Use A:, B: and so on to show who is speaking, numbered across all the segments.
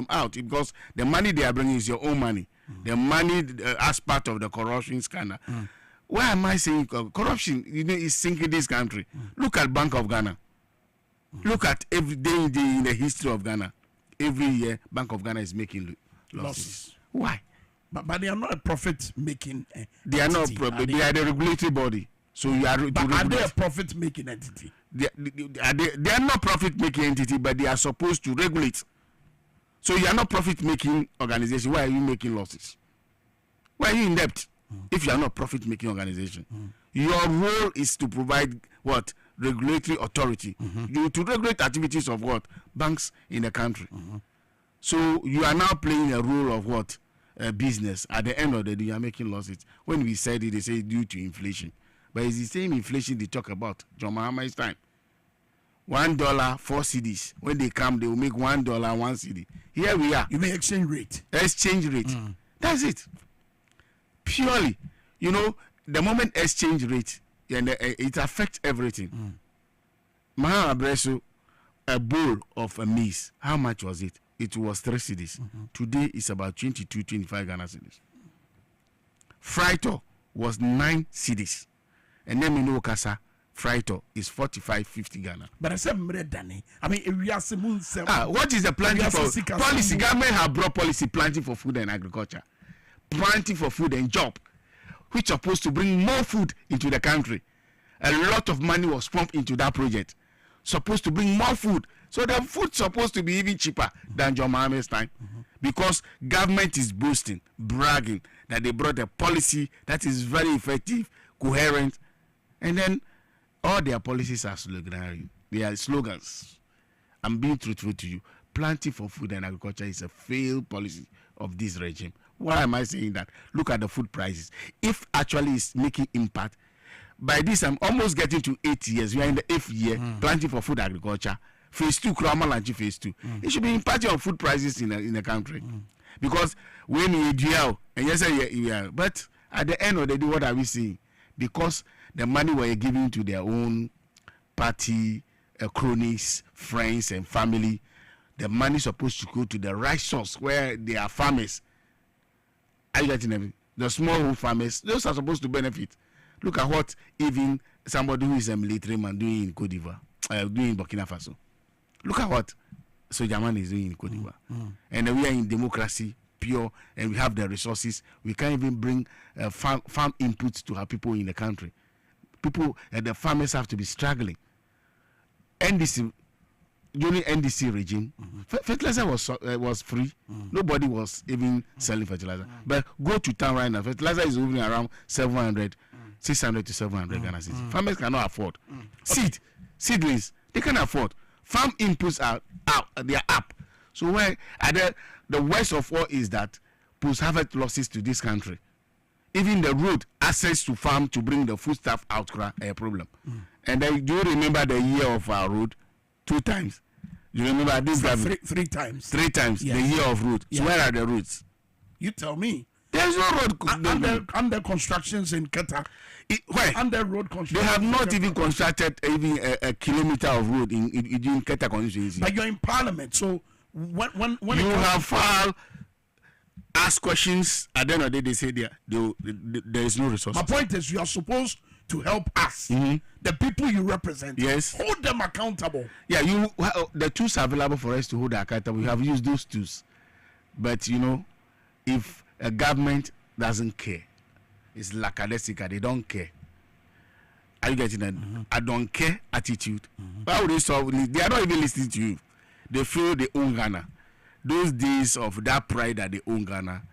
A: out because the money they are bringing is your own money. The money as part of the corruption scandal. Why am I saying corruption? Is sinking this country. Look at Bank of Ghana. Look at every day in the history of Ghana. Every year, Bank of Ghana is making losses. Why?
B: But they are not a profit-making entity.
A: They are not. They are the regulatory body. So you are.
B: But are they a profit-making entity?
A: They are not profit-making entity, but they are supposed to regulate. So you are not profit-making organization. Why are you making losses? Why are you in debt? If you are not profit-making organization, your role is to provide what? Regulatory authority. To regulate activities of what? Banks in the country. So you are now playing a role of what? Business. At the end of the day, you are making losses. When we said it, they say due to inflation. But it's the same inflation they talk about. John Mahama's time. $1, 4 cedis. When they come, they will make $1, 1 cedi. Here we are.
B: You mean exchange rate?
A: Exchange rate. That's it. Purely. The moment exchange rate, it affects everything. Mahama Breso, a bowl of a maize, how much was it? It was 3 cedis. Today it's about 22, 25 Ghana cedis. Frito was 9 cedis. And then Kasa, Frito is 45, 50 Ghana.
B: But I said, what
A: is the planting for policy? Government have brought policy planting for food and agriculture, planting for food and job, which are supposed to bring more food into the country. A lot of money was pumped into that project, supposed to bring more food. So the food supposed to be even cheaper than John Mahama's time, because government is boasting, bragging that they brought a policy that is very effective, coherent, and then all their policies are slogan. They are slogans. I'm being truthful to you. Planting for food and agriculture is a failed policy of this regime. Why am I saying that? Look at the food prices. If actually it's making impact, by this I'm almost getting to 8 years. We are in the 8th year planting for food agriculture. Phase 2, Krama Lanchi phase 2. It should be impacting on food prices in the country. Because when you do, and yes, yeah, but at the end of the day, what are we seeing? Because the money we're giving to their own party, cronies, friends, and family, the money is supposed to go to the right source where they are farmers. Are you getting them? The small home farmers, those are supposed to benefit. Look at what even somebody who is a military man doing in Cote d'Ivoire, doing in Burkina Faso. Look at what Sojaman is doing in Cote d'Ivoire. And we are in democracy, pure, and we have the resources. We can't even bring farm inputs to our people in the country. People, the farmers have to be struggling. NDC, during NDC regime, fertilizer was free. Nobody was even selling fertilizer. But go to town right now, fertilizer is moving around 600 to 700 Ghana cedis. Farmers cannot afford. Seedlings, they can afford. Farm inputs are out, they are up. So where the worst of all is that post-harvest losses to this country. Even the road access to farm to bring the foodstuff out a problem. And then, do you remember the year of our road? 2 times. You remember this guy?
B: 3 times.
A: 3 times. Yes. The year of road. So where are the roads?
B: You tell me.
A: There's no road.
B: Under constructions in Qatar.
A: Why?
B: Under road construction.
A: They have not even constructed even a kilometer of road in Qatar constituency.
B: But you're in parliament, so when
A: you have filed, ask questions, at the end of the day, they say there is no resources.
B: My point is, you are supposed to help us, the people you represent.
A: Yes.
B: Hold them accountable.
A: Yeah, the tools are available for us to hold accountable. We have used those tools. But, if a government doesn't care, it's lackadaisical, they don't care. Are you getting that? I don't care attitude. Why would they solve it? They are not even listening to you. They feel they own Ghana. Those days of that pride that they own Ghana,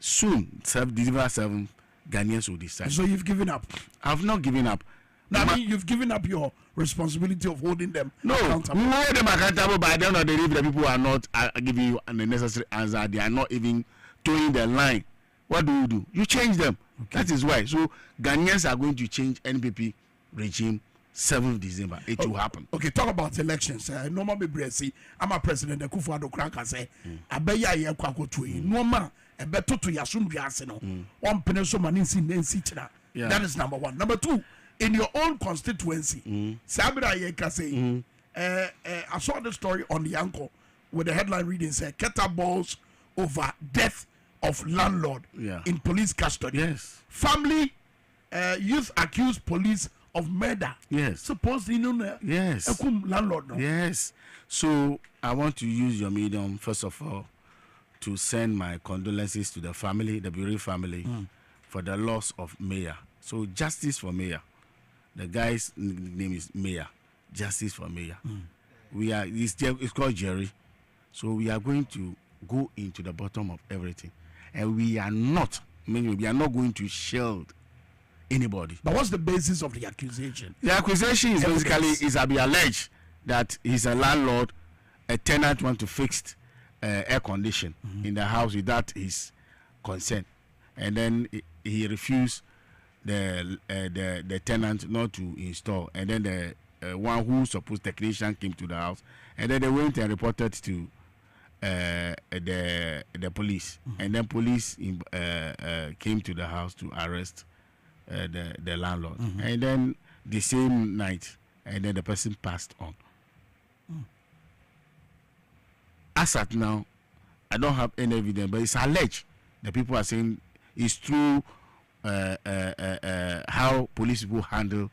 A: soon, December 7th, Ghanaians will decide. So
B: you've given up?
A: I've not given up.
B: No, I mean, you've given up your responsibility of holding them accountable.
A: We hold them accountable, but I don't know if the people are not giving you the necessary answer. They are not even towing the line. What do? You change them. Okay. That is why. So Ghanaians are going to change NPP regime 7th December. It will happen.
B: Okay, talk about elections. Normal Bebresi, I'm a president. The Kufuor Crank say, "Abeya ye kwakotui." Normal, beto to yasun biaseno. One peneso maninsi nensi china. That is number 1. Number 2, in your own constituency, Sabira ye kase. I saw the story on the uncle with the headline reading say Keta balls over death of landlord in police custody.
A: Yes.
B: Family youth accused police of murder.
A: Yes.
B: Supposedly,
A: yes.
B: Landlord. No?
A: Yes. So I want to use your medium first of all to send my condolences to the family, the bereaved family, for the loss of Mayor. So justice for Mayor. The guy's name is Mayor. Justice for Mayor. It's called Jerry. So we are going to go into the bottom of everything, and we are not going to shield anybody.
B: But what's the basis of the accusation?
A: The accusation is basically be alleged that he's a landlord, a tenant want to fix air condition in the house without his consent, and then he refused the tenant not to install, and then the one who supposed technician came to the house, and then they went and reported to the police, and then police came to the house to arrest the landlord, and then the same night, and then the person passed on. As at now, I don't have any evidence, but it's alleged. The people are saying it's true. How police people handle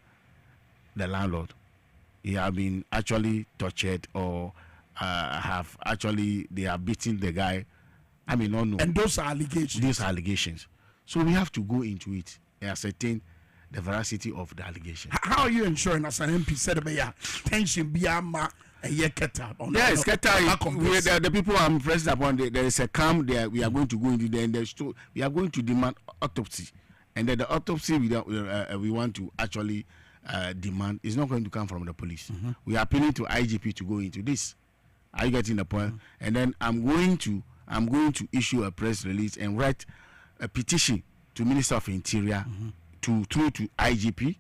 A: the landlord. He have been actually tortured, or they are beating the guy. I mean, no.
B: And those are allegations.
A: These are allegations. So we have to go into it and ascertain the veracity of the allegation.
B: How are you ensuring, as an MP said, tension beyond Keta?
A: Yes, Keta. The people I'm pressed upon. There is a camp there. We are going to go into there, and we are going to demand autopsy, and then the autopsy we want to actually demand is not going to come from the police. We are appealing to IGP to go into this. Are you getting the point? And then I'm going to issue a press release and write a petition to Minister of Interior to IGP,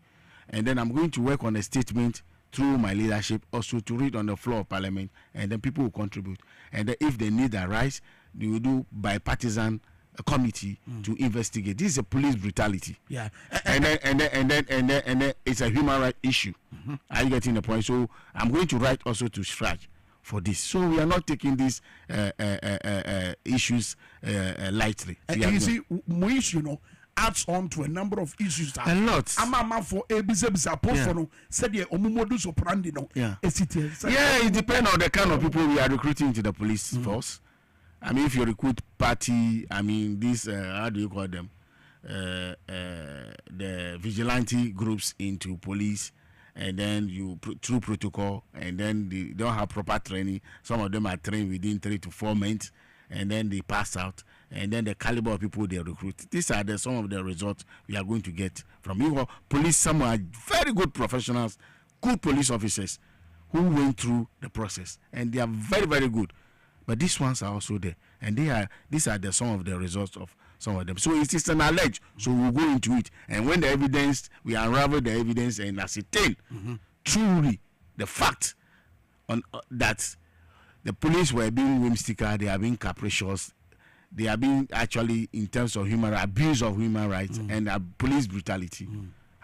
A: and then I'm going to work on a statement through my leadership also to read on the floor of Parliament, and then people will contribute, and then if they need arise, they will do bipartisan committee to investigate. This is a police brutality.
B: Yeah,
A: and then it's a human rights issue. Are you getting the point? So I'm going to write also to scratch for this. So we are not taking these issues lightly.
B: You see, my issue, adds on to a number of issues.
A: A lot.
B: I'm for ABC post for no said the omumodus operandi no.
A: Yeah, it depends on the kind of people we are recruiting into the police force. I mean, if you recruit party, I mean, these how do you call them? The vigilante groups into police, and then you through protocol, and then they don't have proper training. Some of them are trained within 3 to 4 months, and then they pass out, and then the caliber of people they recruit. These are some of the results we are going to get from you. Police, some are very good professionals, good police officers who went through the process, and they are very, very good. But these ones are also there, and these are some of the results of some of them. So it is an alleged. So we'll go into it, and when the evidence, we unravel the evidence and ascertain truly the fact on that the police were being whimsical, they are being capricious, they are being actually in terms of abuse of human rights and police brutality.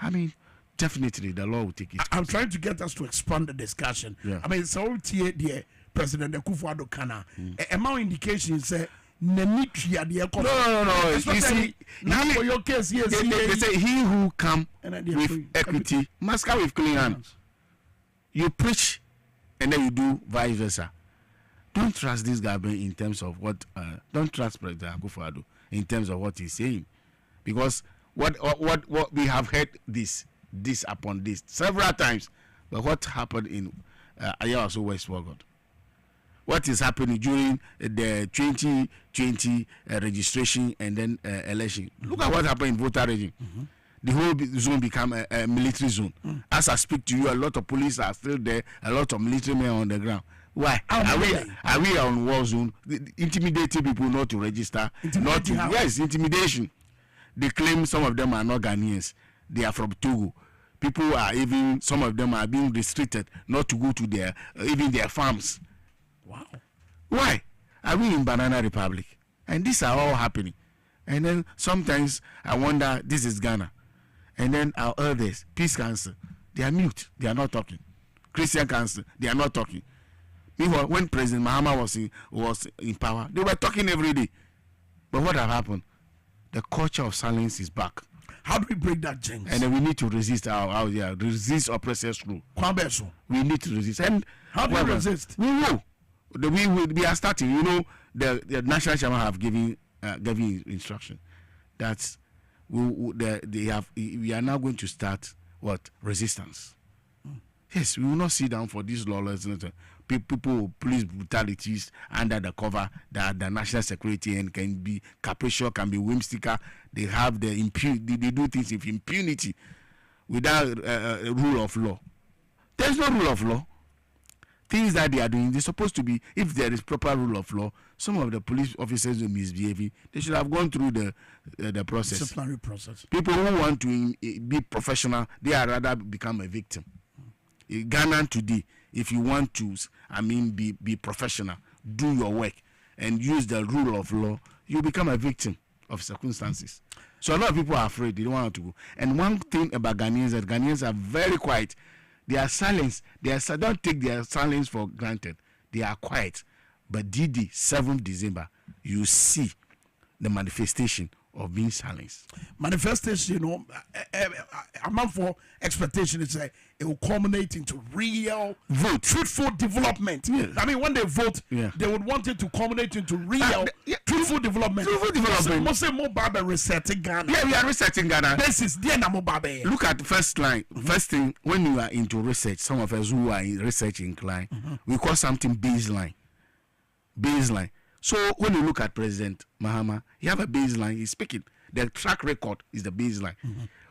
A: I mean, definitely the law will take it.
B: I'm trying to get us to expand the discussion.
A: Yeah.
B: I mean, so the President Akufo-Addo Kana, amount indications say no.
A: You see,
B: for your case, yes,
A: they say he who come with equity must come with clean hands. You preach and then you do vice versa. Don't trust this government in terms of what. Don't trust President Akufo-Addo in terms of what he's saying, because what we have heard this upon this several times, but what happened in Ayawaso West Wogod? What is happening during the 2020 registration and then election? Look at what happened in voter regime. The whole zone became a military zone. As I speak to you, a lot of police are still there, a lot of military men on the ground. Why? Are we on war zone? Intimidating people not to register. Yes, intimidation. They claim some of them are not Ghanaians. They are from Togo. People are some of them are being restricted not to go to their farms.
B: Wow.
A: Why? Are we in Banana Republic? And these are all happening. And then sometimes I wonder, this is Ghana. And then our elders, Peace Council, they are mute. They are not talking. Christian Council, they are not talking. Meanwhile, when President Mahama was in power, they were talking every day. But what have happened? The culture of silence is back.
B: How do we break that jinx?
A: And then we need to resist resist oppressors rule. We need to resist. And
B: how do we resist?
A: We will. We are starting. You know, the national chairman have given instruction that we are now going to start resistance. Yes, we will not sit down for these lawlessness. People will police brutalities under the cover that the national security and can be capricious, can be whimsical. They have they do things with impunity without a rule of law. There's no rule of law. Things that they are doing, they're supposed to be, if there is proper rule of law, some of the police officers who misbehaving, they should have gone through the process.
B: Disciplinary process.
A: People who want to be professional, they are rather become a victim. Ghana today, if you want to, be professional, do your work, and use the rule of law, you become a victim of circumstances. So a lot of people are afraid, they don't want to go. And one thing about Ghanaians is that Ghanaians are very quiet. They are silent. Don't take their silence for granted. They are quiet. But 7th December, you see the manifestation of being silenced.
B: Manifestation, amount for expectation is it will culminate into real
A: vote,
B: truthful development.
A: Yes.
B: I mean, when they vote, they would want it to culminate into real truthful development.
A: Truthful development.
B: Most say more Baba resetting Ghana.
A: Yeah, we are resetting Ghana.
B: This is the Namo Baba.
A: Look at the first line. First thing, when you are into research, some of us who are in research inclined, we call something baseline. Baseline. So when you look at President Mahama, you have a baseline. He's speaking. The track record is the baseline.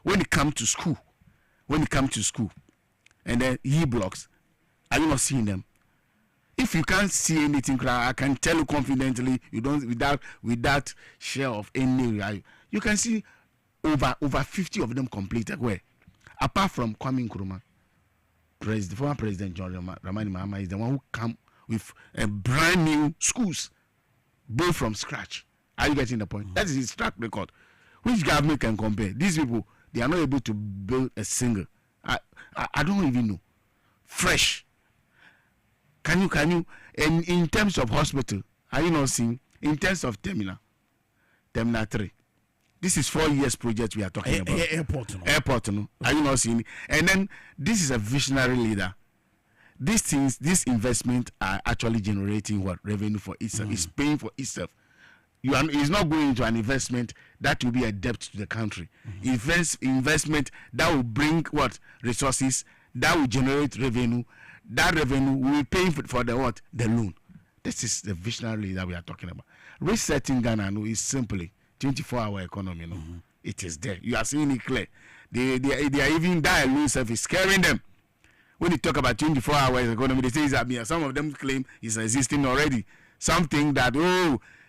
A: When it comes to school, and then blocks, are you not seeing them? If you can't see anything, I can tell you confidently, you don't without share of any. You can see over 50 of them completed. Where, apart from Kwame Minkah, former President John Dramani Mahama is the one who come with a brand new schools. Built from scratch. Are you getting the point? That is his track record. Which government can compare? These people, they are not able to build a single. I don't even know. Fresh. Can you? And in terms of hospital, are you not seeing? In terms of terminal 3. This is 4 years project we are talking about. Airport. No? Are you not seeing? And then this is a visionary leader. These investments are actually generating what revenue for itself. It's paying for itself. It's not going into an investment that will be a debt to the country. Investment that will bring what resources that will generate revenue. That revenue will pay for the what the loan. This is the visionary that we are talking about. Resetting Ghana is simply 24-hour economy. It is there. You are seeing it clear. They are even that loan service scaring them. When you talk about 24 hours economy, they say that some of them claim it's existing already. Something that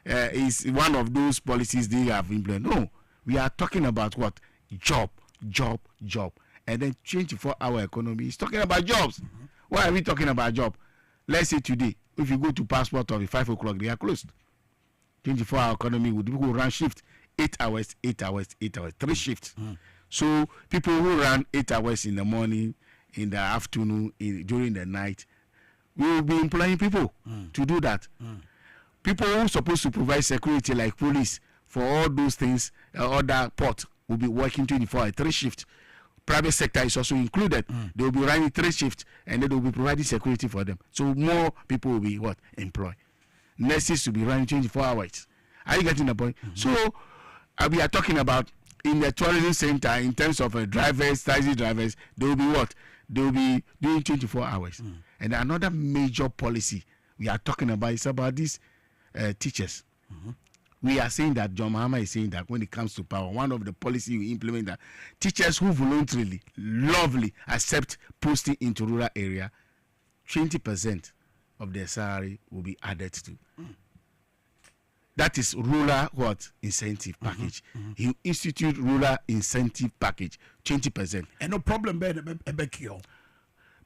A: is one of those policies they have implemented. No, we are talking about what? Job. And then 24-hour economy is talking about jobs. Why are we talking about job? Let's say today, if you go to passport office 5 o'clock, they are closed. 24-hour economy would people run shift 8 hours, 3 shifts. So people who run 8 hours in the morning, in the afternoon, during the night, we will be employing people to do that. People who are supposed to provide security, like police, for all those things, other port, will be working 24 hours, 3 shifts. Private sector is also included. They will be running 3 shifts, and then they will be providing security for them. So more people will be employed. Nurses will be running 24 hours. Are you getting the point? So we are talking about in the tourism center, in terms of drivers, taxi drivers, they will be they will be doing 24 hours. And another major policy we are talking about is about these teachers. We are saying that John Mahama is saying that when it comes to power, one of the policies we implement that teachers who voluntarily, lovely, accept posting into rural area, 20% of their salary will be added to. That is rural incentive package. You institute rural incentive package, 20%.
B: And no problem back here.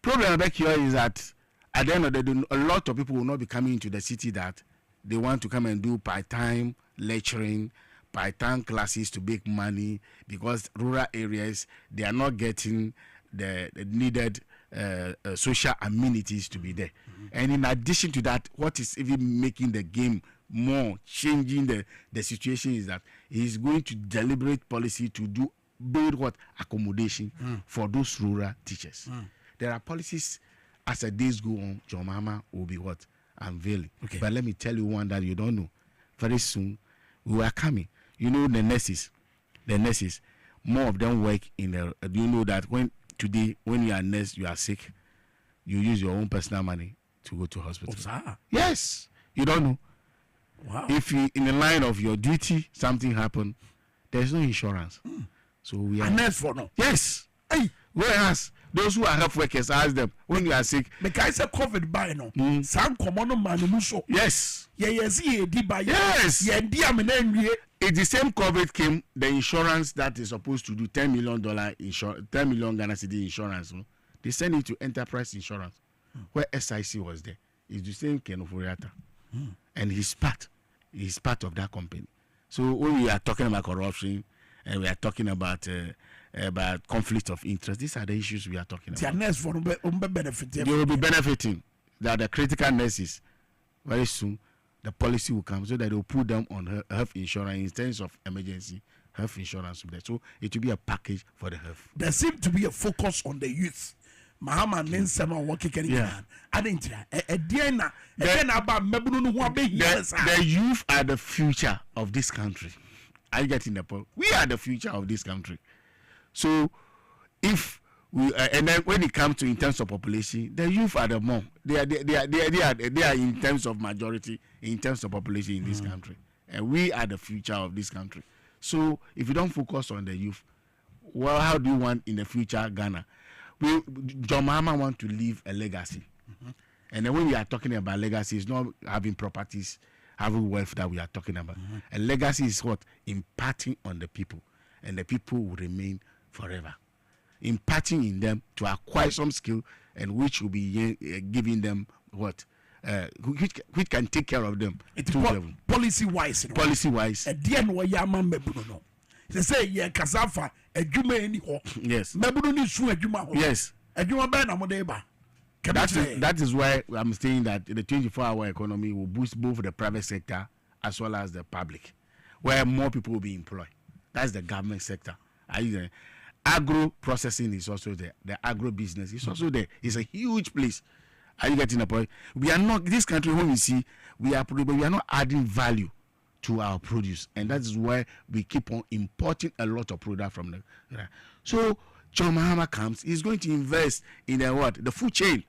A: Problem back here is that at the end of the day, a lot of people will not be coming into the city that they want to come and do part-time lecturing, part-time classes to make money, because rural areas, they are not getting the needed social amenities to be there. And in addition to that, what is even making the game more changing the situation is that he is going to deliberate policy to build what accommodation for those rural teachers. There are policies as the days go on. John Mahama will be what unveiling. Okay. But let me tell you one that you don't know. Very soon we are coming. You know the nurses, more of them work in the. Do you know that when you are a nurse, you are sick, you use your own personal money to go to hospital. Yes, you don't know. Wow. If you in the line of your duty something happen, there's no insurance. So we are a nurse for no. Yes. Hey. Whereas those who are health workers, ask them when you are sick. Because it's COVID by no. Some common man muso. Yes. Yes. It's the same COVID came. The insurance that is supposed to do $10 million insurance, 10 million Ghana cedi insurance. They send it to Enterprise Insurance, where SIC was there. It's the same Ken Oforiata, and he's part of that company. So when we are talking about corruption and we are talking about conflict of interest, these are the issues we are talking about. They will be benefiting. That the critical nurses very soon the policy will come so that they will put them on health insurance in terms of emergency health insurance. So it will be a package for the health. There seems to be a focus on the youth. Mahama Nensema working the youth are the future of this country. Are you getting the point? We are the future of this country. So if we and then when it comes to in terms of population, the youth are the more. They are in terms of majority in terms of population in this country, and we are the future of this country. So if you don't focus on the youth, well, how do you want in the future Ghana? John Mahama want to leave a legacy, and then when we are talking about legacy, it's not having properties, having wealth that we are talking about. A legacy is what imparting on the people, and the people will remain forever. Imparting in them to acquire some skill, and which will be giving them what, which can take care of them. It's policy wise. Policy wise. At the end, they say yeah, kasafa adwuma eni ho. Yes. Mebuno ni su adwuma ho. Yes. Adwuma ba na modeba. That is why I'm saying that the 24-hour economy will boost both the private sector as well as the public, where more people will be employed. That's the government sector. Agro processing is also there. The agro business is also there. It's a huge place. Are you getting the point? We are not, this country, when we see, we are not adding value to our produce, and that is why we keep on importing a lot of product from the. So John Mahama comes, he's going to invest in the food chain,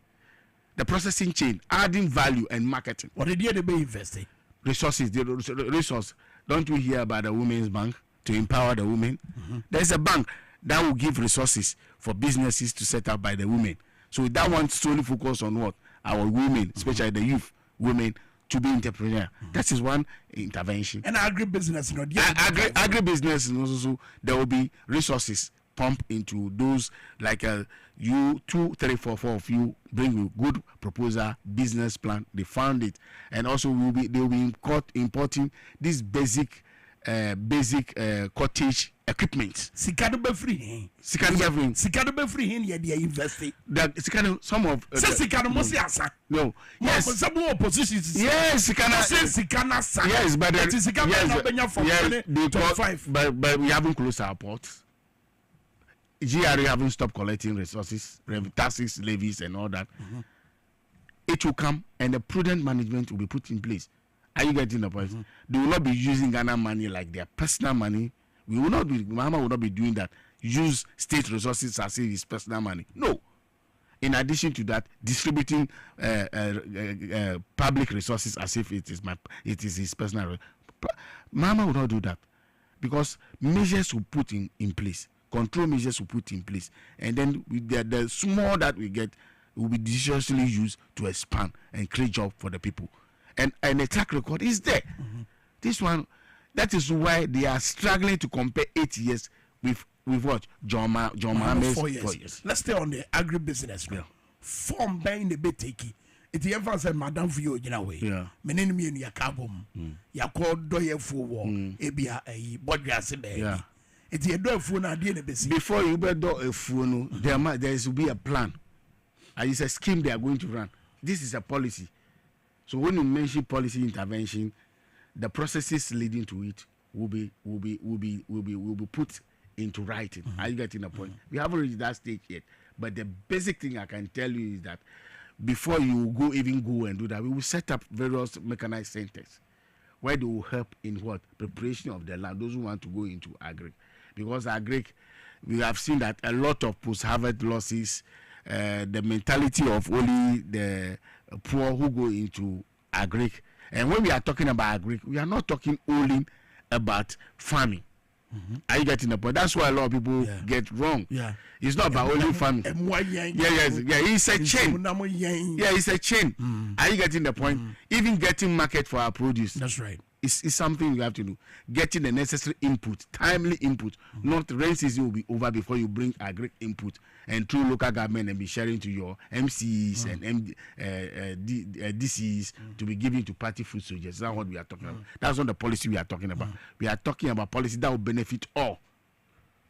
A: the processing chain, adding value and marketing. What did they be investing? Resources, the resource. Don't you hear about the Women's Bank to empower the women? There's a bank that will give resources for businesses to set up by the women. So that one solely focus on what our women, especially the youth women, to be entrepreneur. That is one intervention. And agribusiness, agribusiness, also there will be resources pumped into those, like you 2, 3, 4 of you bring a good proposal, business plan. They found it, and also they will be importing this basic cottage equipment. Sikano be free. Sikano be free. Here they invest. That Sikano some of. Sikano must answer. No. Yes. Some oppositions. Yes. Sikano. Yes, but but we haven't closed our ports. GRA haven't stopped collecting resources, taxes, levies, and all that. It will come, and the prudent management will be put in place. Are you getting the point? They will not be using Ghana money like their personal money. We will not be. Mahama will not be doing that. Use state resources as if it's personal money. No. In addition to that, distributing public resources as if it is his personal. Mahama will not do that, because measures will put in place. Control measures will put in place, and then the small that we get will be judiciously used to expand and create jobs for the people. And the track record is there. This one, that is why they are struggling to compare 8 years with what John Mahama's 4 years. Let's stay on the agribusiness. Yeah. Form buying the beteki. It ever said Madam for you in a way. Yeah. Menenimi in your cabum. Ya called doye for war. Ebia a bodjasebe. Yeah. It's a door phone. Before you do a phone, there will be a plan. And it's a scheme they are going to run. This is a policy. So when you mention policy intervention, the processes leading to it will be put into writing. Are you getting the point? We haven't reached that stage yet. But the basic thing I can tell you is that before you go and do that, we will set up various mechanized centers where they will help in what? Preparation of the land, those who want to go into agri. Because agri, we have seen that a lot of post-harvest losses, the mentality of only the poor who go into agri. And when we are talking about agri, we are not talking only about farming. Are you getting the point? That's why a lot of people get wrong. Yeah. It's not about only farming. It's a chain. It's a chain. Are you getting the point? Even getting market for our produce.
B: That's right.
A: It's something you have to do. Getting the necessary input, timely input. Not rain season will be over before you bring agri input and through local government and be sharing to your MCs and DCs to be given to party food soldiers. That's what we are talking about. That's not the policy we are talking about. We are talking about policy that will benefit all.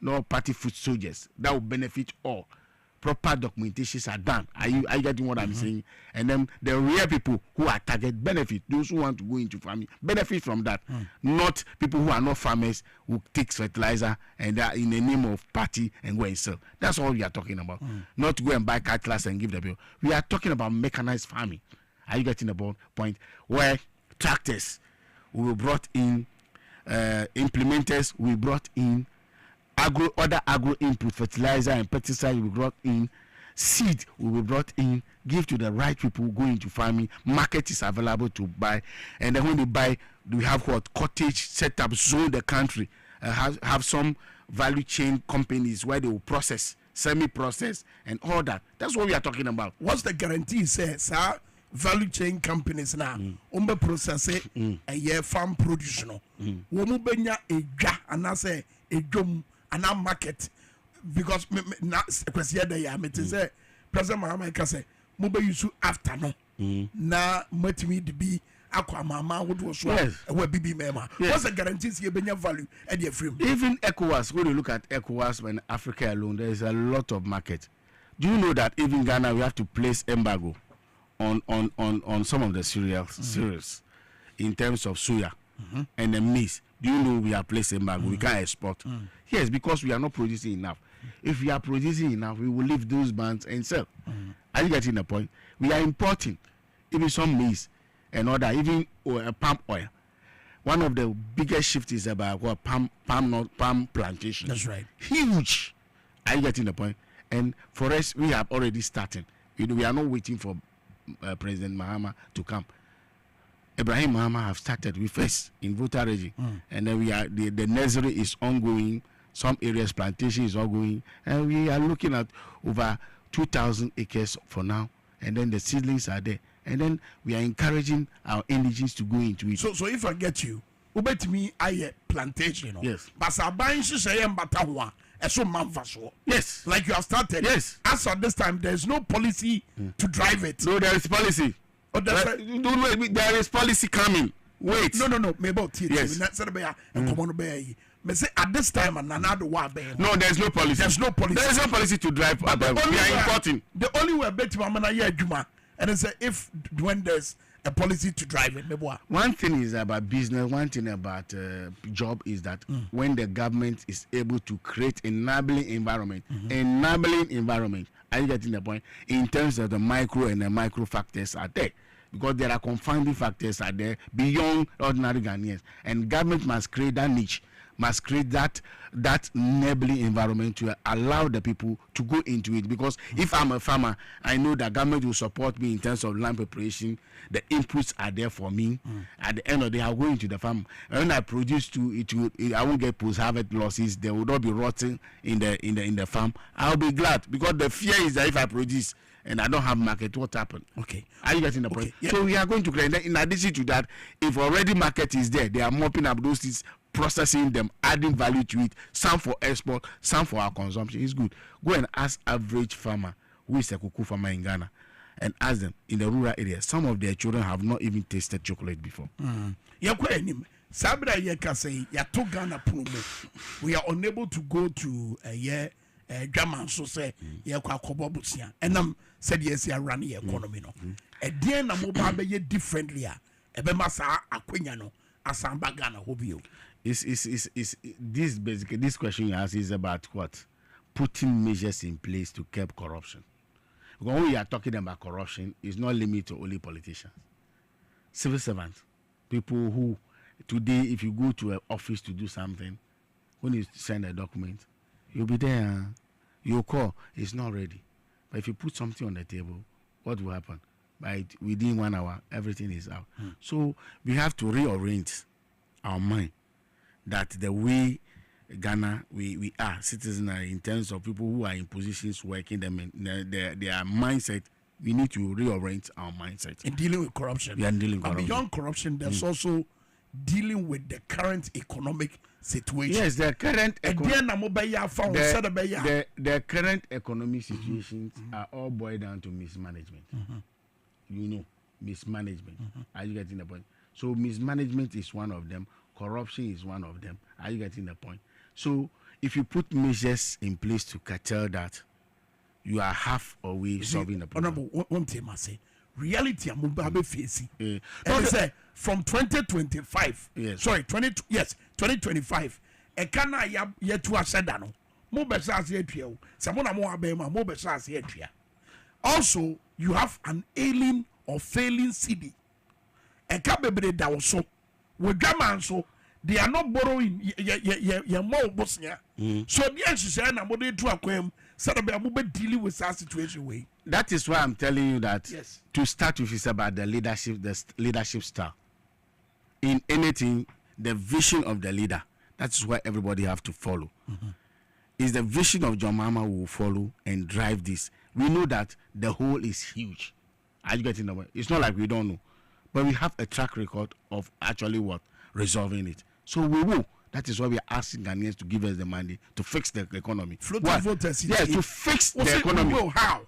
A: Not party food soldiers. That will benefit all. Proper documentations are done. Are you getting what I'm saying? And then the real people who are target benefit, those who want to go into farming, benefit from that. Not people who are not farmers who take fertilizer and they are in the name of party and go and sell. That's all we are talking about. Not to go and buy cutlass and give the bill. We are talking about mechanized farming. Are you getting the point? Where tractors will be brought in, implementers will be brought in, other agro input, fertilizer and pesticide will be brought in, seed will be brought in, give to the right people going into farming, market is available to buy, and then when they buy, we have what? Cottage set up, zone the country, have some value chain companies where they will process, semi-process and all that. That's what we are talking about.
B: What's the guarantee, sir? Value chain companies now, process it, a year farm produce no. Womubenya eja and I say a drum and now market because not question day I met say President Mahama say mobile use after no na matimi to be aqua mama would was where BB mema. What's the guarantees you benya value at your frame?
A: Even ECOWAS, when you look at ECOWAS when Africa alone, there is a lot of market. Do you know that even Ghana we have to place embargo on some of the cereals in terms of soya and the maize? Do you know we are placing embargo? We can't export. Yes, because we are not producing enough. If we are producing enough, we will leave those bands and sell. Are you getting the point? We are importing even some maize and other, even palm oil. One of the biggest shifts is about what palm plantation.
B: That's right.
A: Huge. Are you getting the point? And for us, we have already started. We are not waiting for President Mahama to come. Ibrahim Mahama have started with us in Volta region, and then we are the nursery is ongoing. Some areas plantation is ongoing, and we are looking at over 2,000 acres for now. And then the seedlings are there, and then we are encouraging our indigenes to go into it.
B: So if I get you, ubet me I plantation,
A: yes.
B: But I buy mbatawa.
A: Yes,
B: like you have started.
A: Yes.
B: As of this time, there is no policy to drive it.
A: No, there is policy.
B: Oh, that's right.
A: There is policy coming. Wait.
B: No. Maybe
A: yes.
B: At this time,
A: no, there's no policy.
B: There's no policy.
A: There is no policy to drive. We are importing.
B: The only way and it's if when there's a policy to drive it.
A: One thing is about business. One thing about job is that when the government is able to create enabling environment, are you getting the point? In terms of the micro and the micro factors are there. Because there are confounding factors are there beyond ordinary Ghanaians, and government must create that niche, must create that enabling environment to allow the people to go into it. Because if I'm a farmer, I know that government will support me in terms of land preparation. The inputs are there for me. At the end of the day, I'll go into the farm. And when I produce I won't get post-harvest losses. They will not be rotting in the farm. I'll be glad, because the fear is that if I produce and I don't have market, what happened?
B: Okay.
A: Are you getting the point?
B: Yeah.
A: So we are going to create. In addition to that, if already market is there, they are mopping up those things, processing them, adding value to it, some for export, some for our consumption. It's good. Go and ask average farmer who is a cuckoo farmer in Ghana, and ask them in the rural area. Some of their children have not even tasted chocolate before.
B: We are unable to go to a year German so say ye kwa kobo busia enam said yes ya run the economy no e den na mobile be differently a ebe masa akwenya no asamba Ghana hobio
A: is this basically this question you ask is about what? Putting measures in place to curb corruption. Because when we are talking about corruption, it's not limited to only politicians. Civil servants, people who today if you go to an office to do something, when you send a document, you'll be there, you'll call, it's not ready. But if you put something on the table, what will happen? Within 1 hour, everything is out. So we have to reorient our mind that the way Ghana, we are citizens in terms of people who are in positions working them in their mindset, we need to reorient our mindset.
B: In dealing with corruption.
A: We are dealing with
B: corruption.
A: corruption.
B: Beyond corruption, there's also dealing with the current economic situation.
A: Yes, the current the current economic situations are all boiled down to mismanagement. You know, mismanagement. Are you getting the point? So mismanagement is one of them. Corruption is one of them. Are you getting the point? So if you put measures in place to curtail that, you are half away solving the problem.
B: Honorable, one thing I say, reality I'm facing. And say from 2025,
A: yes.
B: 2025, e kana ya to asedano. Mo be sa ase atwa. Samona mo abema mo be sa ase atwa. Also, you have an ailing or failing city. E ka bebre da wo so. We German so they are not borrowing ye more bosnia. So the answer say na mo dey to akwam said be mo be dealing with that situation way.
A: That is why I'm telling you that
B: yes.
A: To start with is about the leadership style. In anything, the vision of the leader. That's why everybody have to follow. Is the vision of John Mahama will follow and drive this. We know that the whole is huge. Are you getting the way? It's not like we don't know. But we have a track record of actually what? Resolving it. So we will. That is why we are asking Ghanaians to give us the money to fix the economy.
B: Voters,
A: yes, to fix the economy.
B: How?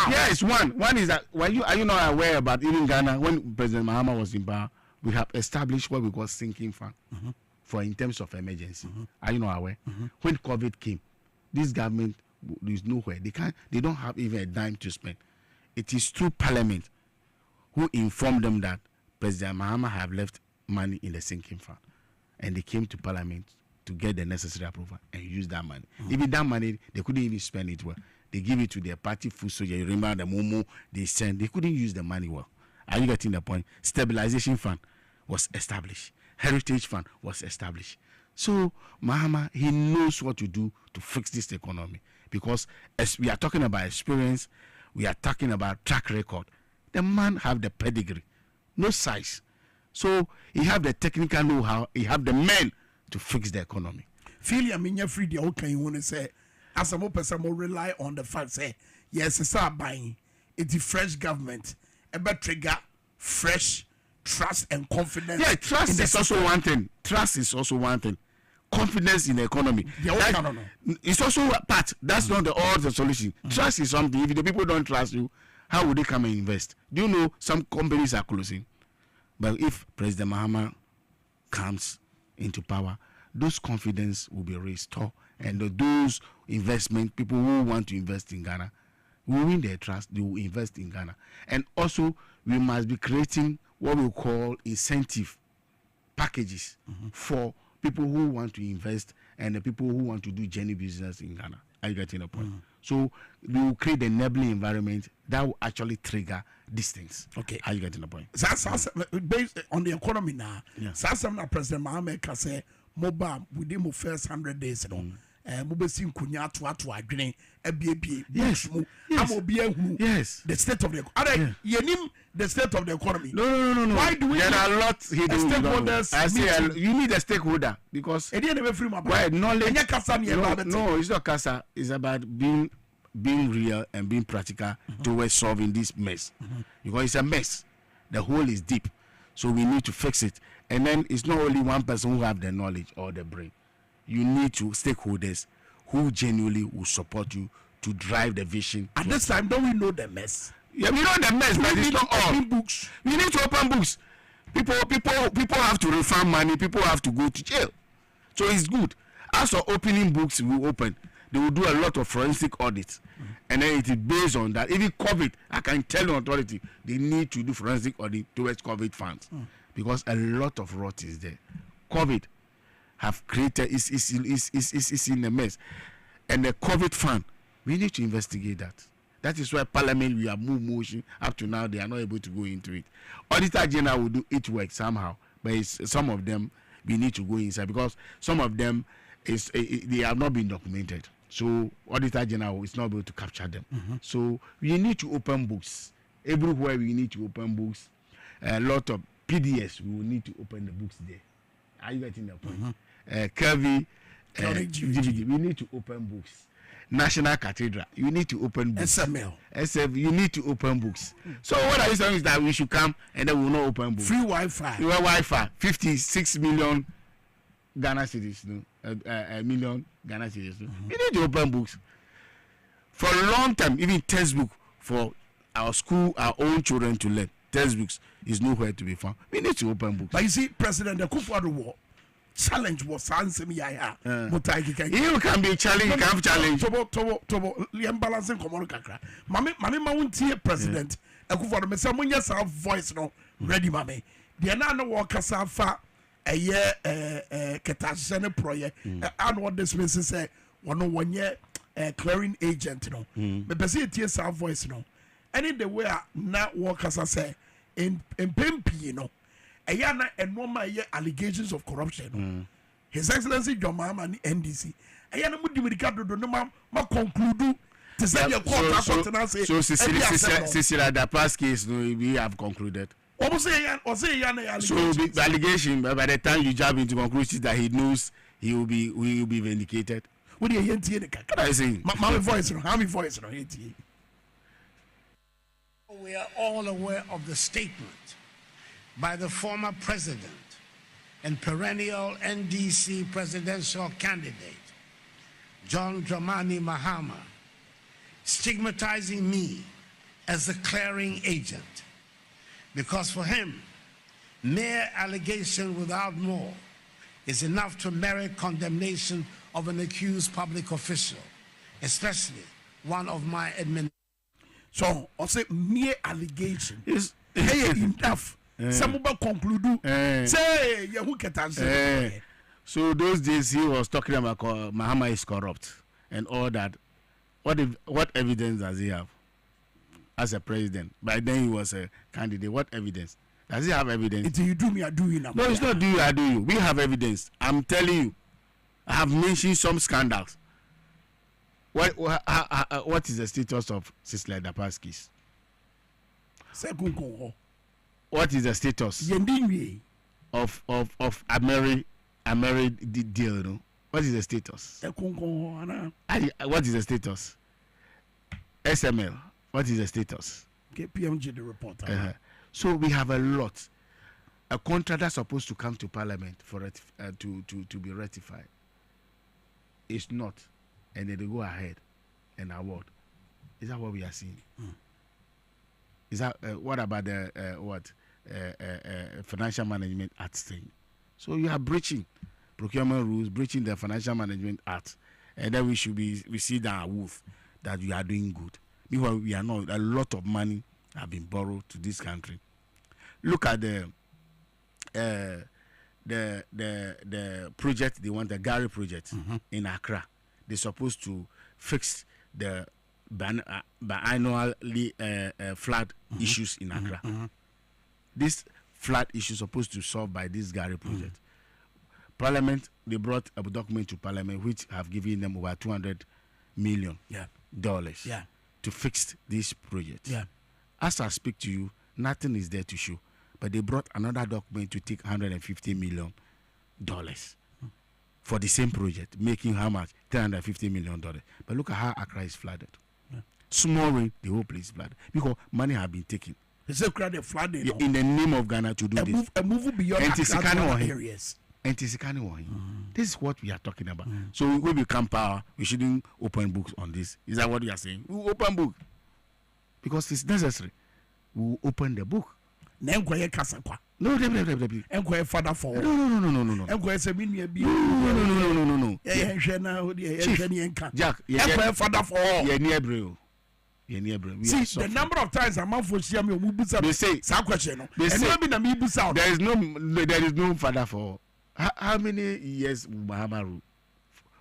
A: Yes, one is that are you not aware about even Ghana when President Mahama was in power, we have established what we call sinking fund for in terms of emergency. Are you not aware? When COVID came, this government is nowhere. They don't have even a dime to spend. It is through Parliament who informed them that President Mahama have left money in the sinking fund, and they came to Parliament to get the necessary approval and use that money. Even that money, they couldn't even spend it well. They give it to their party food soldier. You remember the Momo they sent? They couldn't use the money well. Are you getting the point? Stabilization fund was established. Heritage fund was established. So Mahama, he knows what to do to fix this economy, because as we are talking about experience, we are talking about track record. The man have the pedigree, no size. So he have the technical know-how, he have the men to fix the economy.
B: Filia minya free the okay you want to say as a more person more rely on the fact say yes it's our buying it's the fresh government a better trigger fresh trust and confidence.
A: Yeah, trust is also one thing. Trust is also one thing. Confidence in the economy. It's also a part. That's not all the solution. Trust is something. If the people don't trust you, how would they come and invest? Do you know some companies are closing? But if President Mahama comes into power, those confidence will be restored, and those investment people who want to invest in Ghana will win their trust. They will invest in Ghana, and also we must be creating what we call incentive packages for people who want to invest and the people who want to do genuine business in Ghana. Are you getting the point? So we will create an enabling environment that will actually trigger these things.
B: Okay.
A: Are you getting the point?
B: Based on the economy now, Sasam President Mahama can say mobile within the first 100 days. Mobile kunya to adwene ebie
A: yes
B: the state of the economy. The state of the economy.
A: No.
B: Why do we
A: there are lots hidden
B: stakeholders?
A: I say you need a stakeholder because knowledge. No, it's not casa. It's about being real and being practical towards solving this mess. Because it's a mess. The hole is deep, so we need to fix it. And then it's not only one person who have the knowledge or the brain. You need to stakeholders who genuinely will support you to drive the vision.
B: At this time, don't we know the mess?
A: Yeah, we know the mess, but it's not all.
B: Books.
A: We need to open books. People have to refund money. People have to go to jail. So it's good. As for opening books, we open. they will do a lot of forensic audits, and then it is based on that. Even COVID, I can tell the authority they need to do forensic audit towards COVID funds because a lot of rot is there. COVID have created is in a mess, and the COVID fund, we need to investigate that. That is why Parliament we have moved motion up to now. They are not able to go into it. Auditor General will do it work somehow, but some of them we need to go inside because some of them they have not been documented. So Auditor General is not able to capture them. So we need to open books everywhere. We need to open books. A lot of PDS we will need to open the books there. Are you getting the point? Curvy, we need to open books. National Cathedral, you need to open books. SF, you need to open books. So what are you saying is that we should come and then we will not open books.
B: Free Wi-Fi.
A: Free Wi-Fi. 56 million Ghana cedis, million Ghana cedis. We need to open books. For a long time, even textbook for our school, our own children to learn. Textbooks is nowhere to be found. We need to open books.
B: But you see, President Akufo-Addo challenge was answer me ya
A: you can be challenged, you can challenge
B: tobo balancing komono kakra mame ma wontie president Akufo-Addo me say munya sa voice no ready mame de na no wo kasa fa eye ketase ne project and what this means say wono wonye clearing agent no me pese tie sa voice no any the way na wo kasa say in pempi no Ayana and Moma allegations of corruption. His Excellency John Mahama and NDC. Ayana Mudimicado do not conclude to say your court.
A: So Cecilia Dapas case we have concluded.
B: So
A: the allegation by the time you jump into conclusion that he knows he will be vindicated.
B: What do you hear?
A: I say
B: my voice, how many voice?
C: We are all aware of the statement by the former president and perennial NDC presidential candidate, John Dramani Mahama, stigmatizing me as a clearing agent. Because for him, mere allegation without more is enough to merit condemnation of an accused public official, especially one of my administration.
B: So, I say mere allegation is enough. Some conclude say who can
A: so those days he was talking about Mahama is corrupt and all that. What evidence does he have as a president? By then he was a candidate. What evidence does he have? Evidence?
B: It's you do me, I do you now.
A: No, it's not do you, I do you. We have evidence. I'm telling you. I have mentioned some scandals. What is the status of Cecilia Dapas case? What is the status of a married deal? No? What is the status? What is the status? SML. What is the status?
B: PMG the report.
A: So we have a lot. A contract that's supposed to come to Parliament for it to be ratified. It's not, and then they go ahead and award. Is that what we are seeing? Is that what about the Financial Management Act thing? So you are breaching procurement rules, breaching the Financial Management Act, and then we see that wolf that we are doing good. Meanwhile, we are not. A lot of money have been borrowed to this country. Look at the project they want, the Gary project in Accra. They're supposed to fix the biannually flood issues in Accra. This flood issue is supposed to solve by this Gary project. Parliament, they brought a document to Parliament which have given them over $200 million to fix this project. As I speak to you, nothing is there to show. But they brought another document to take $150 million for the same project, making how much? $350 million. But look at how Accra is flooded. Small rain, the whole place is flooded. Because money have been taken.
B: It's a crowded flooding.
A: In the name of Ghana to do this.
B: A move beyond Accra areas.
A: This is what we are talking about. So when we become power, we shouldn't open books on this. Is that what you are saying? We will open book. Because it's necessary. We will open the book. No, No.
B: Enko father for all.
A: No.
B: Enko say me nua bi.
A: No.
B: Eh hwe na ho de eh hwe ne enka.
A: Jack,
B: Enko father for all.
A: Yeah, near bro.
B: See, the number of times a man for share me omubusa.
A: They say
B: question no.
A: They say
B: be na me busa.
A: there is no father for all. How many years Mahama rule?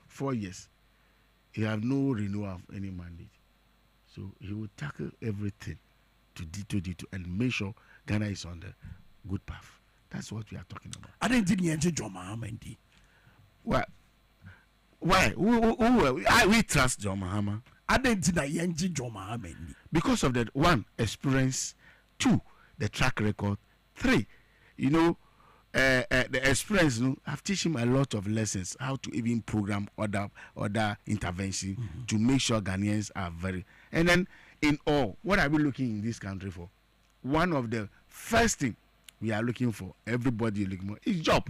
A: 4 years. He have no renewal of any mandate. So he will tackle everything to D2 and make sure Ghana is on the good path. That's what we are talking about.
B: I didn't think John Mahama indeed.
A: Why? We trust John Mahama.
B: I didn't think John Mahama indeed.
A: Because of that, 1, experience, 2, the track record, 3, the experience. I've teach him a lot of lessons, how to even program other intervention to make sure Ghanaians are very. And then in all, what are we looking in this country for? One of the first thing we are looking for, everybody looking for, is job.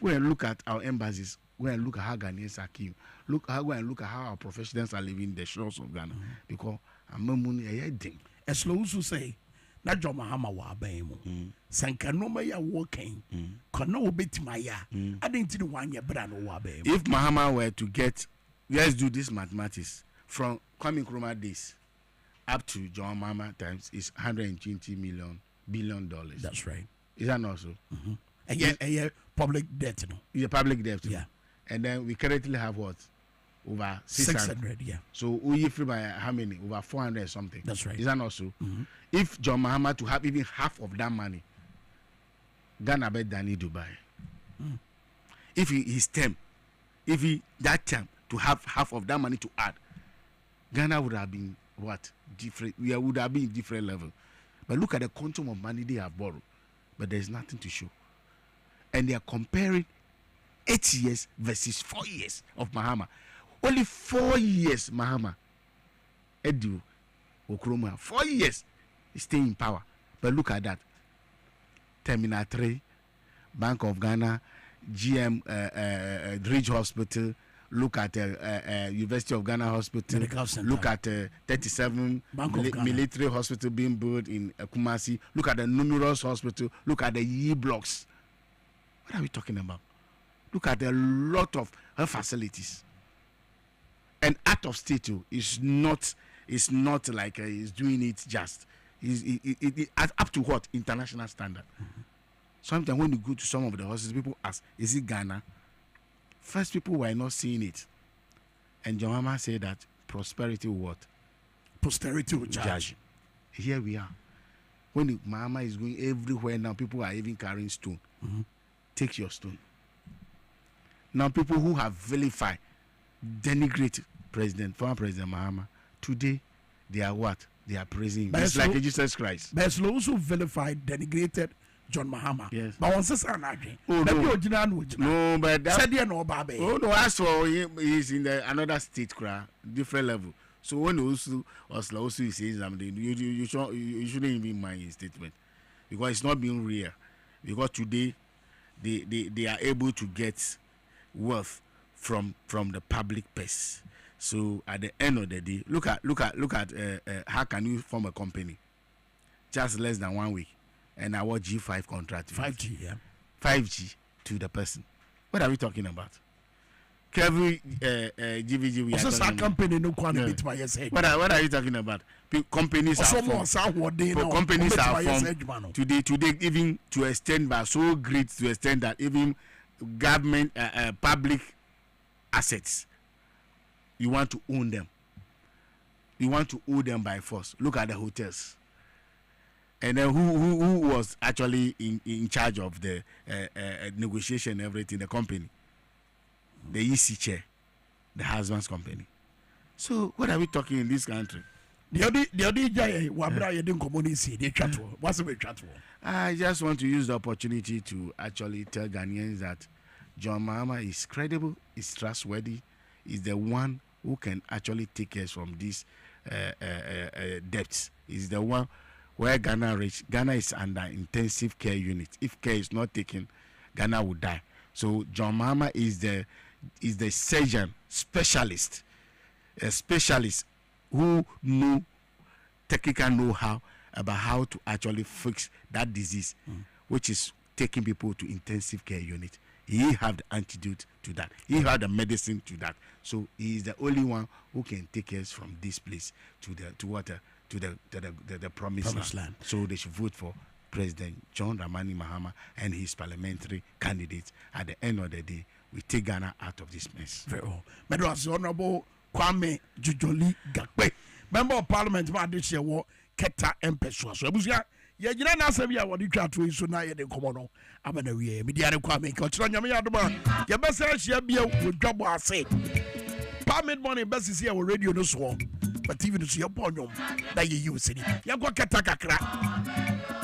A: Go and look at our embassies. Go and look at how Ghanaians are killed. Go and look at how our professionals are living the shores of Ghana. Because I'm not money a thing.
B: As long as you say, na John Mahama wa aban mu. Sanka no ma ya working. Kono obetima ya. I didn't think one year bra no wa aban mu.
A: If Mahama were to get, let's do this mathematics, from Kwame Minkah days up to John Mahama times is $120 billion.
B: That's right.
A: Is that not so?
B: And yeah, public debt, no.
A: Yeah, public debt.
B: Yeah.
A: And then we currently have what? Over 600.
B: Yeah.
A: So we free by how many? Over 400 something.
B: That's right.
A: Is that not so? If John Mahama to have even half of that money, Ghana bet Danny Dubai. If his term, that term to have half of that money to add, Ghana would have been what? Different. We would have been different level. But look at the quantum of money they have borrowed, but there's nothing to show. And they are comparing 8 years versus 4 years of Mahama. Only 4 years Mahama. Edu Okroma. 4 years he stay in power. But look at that. Terminal 3, Bank of Ghana, GM Ridge Hospital. Look at University of Ghana Hospital. Look at 37 military hospital being built in Kumasi. Look at the numerous hospital. Look at the E blocks. What are we talking about? Look at a lot of her facilities. And out of state is not like he's doing it just. It up to what? International standard. Sometimes when you go to some of the hospitals, people ask, is it Ghana? First, people were not seeing it. And John Mahama said that prosperity will what?
B: Posterity will judge.
A: Here we are. When the Mahama is going everywhere now, people are even carrying stone. Take your stone. Now, people who have vilified, denigrate former President Mahama, today they are what? They are praising him. It's like Jesus Christ.
B: But those who vilified, denigrated John Mahama.
A: Yes.
B: But once it's an argument.
A: No, but that.
B: Said you know, Babe.
A: Oh no, as for him, he's in another state, different level. So when also he says something, you shouldn't even mind his statement, because it's not being real. Because today they are able to get wealth from the public purse. So at the end of the day, look at how can you form a company just less than 1 week and award G5 contract,
B: 5G, yeah,
A: 5G to the person. What are we talking about? Every GVG we are talking about.
B: Company no quantity.
A: What are you talking about? Companies are formed. Companies are formed today, even to extend by so great to extend that even government public assets, you want to own them. You want to own them by force. Look at the hotels. And then who was actually in charge of the negotiation and everything? The company, the EC chair, the husband's company. So what are we talking in this country? I just want to use the opportunity to actually tell Ghanaians that John Mahama is credible, is trustworthy, is the one who can actually take us from these debts. Is the one where Ghana is under intensive care unit. If care is not taken, Ghana will die. So John Mahama is the surgeon specialist, a specialist who know technical know-how about how to actually fix that disease which is taking people to intensive care unit. He have the antidote to that. He have the medicine to that. So he is the only one who can take us from this place to the promised land. So they should vote for President John Dramani Mahama and his parliamentary candidates. At the end of the day, we take Ghana out of this mess.
B: Very well. Madras Honorable Kwame Jujoli Gakpe, Member of Parliament, Madisha War, Keta Empeswa. So, Yajina Nasabia, what you try to is so now the common. I'm in a way, Mediana Kwame, Cochran Yadoma, Yabasa Shabia with Dwaboase. Parliament money, best is here with radio no swarm, but even to see your ponyum that you use it. Yago Katakakra.